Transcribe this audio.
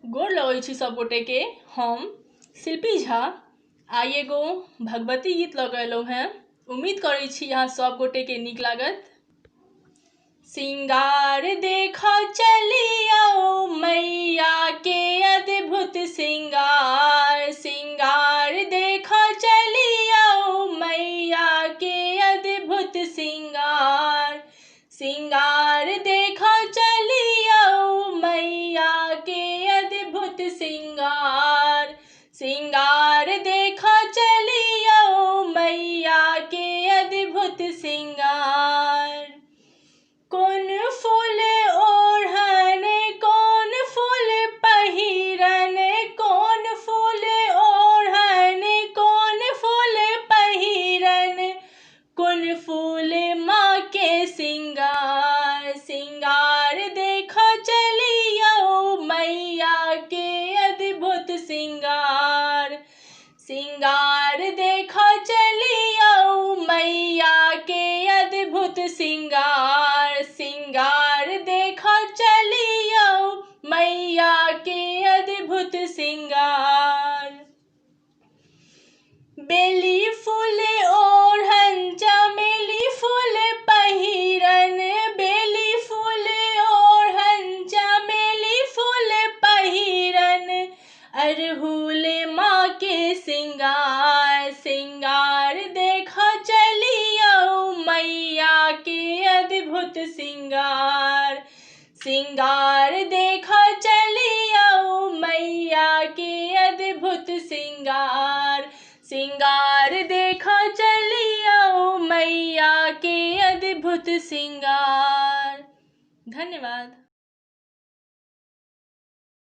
गोर लगै छी सब गोटे के। हम शिल्पी झा आइ एगो भगवती गीत लऽ कऽ एलहुँ हेँ। उम्मीद करै छी अहाँ सब गोटे के नीक लागत। सिंगार देखा चलियो मैया के अद्भुत सिंगार, सिंगार देखा चलियो मैया के अद्भुत सिंगार, सिंगार देखा चलियो मैया के अद्भुत सिंगार, सिंगार देखा चलियो मैया के अद्भुत सिंगार। कौन फूल ओढ़न कौन फूल पहिरन, कौन फूल ओढ़न कौन फूल पहिरन, कौन फूल माँ के सिंगार, सिंगार देखा चलियो मैया के अद्भुत सिंगार, सिंगार देखा चलियो मैया के अद्भुत सिंगार, सिंगार देखा चलियो मैया के अद्भुत सिंगार। बेली फूल ओढ़न चमेली फूल पहिरन, बेली फूल ओढ़न चमेली फूल पहिरन, अरहुल माँ के सिंगार, सिंगार देखा चलियो मैया के अद्भुत सिंगार, सिंगार देखा चलियो मैया के अद्भुत सिंगार, सिंगार देखा चलियो मैया के अद्भुत सिंगार। धन्यवाद।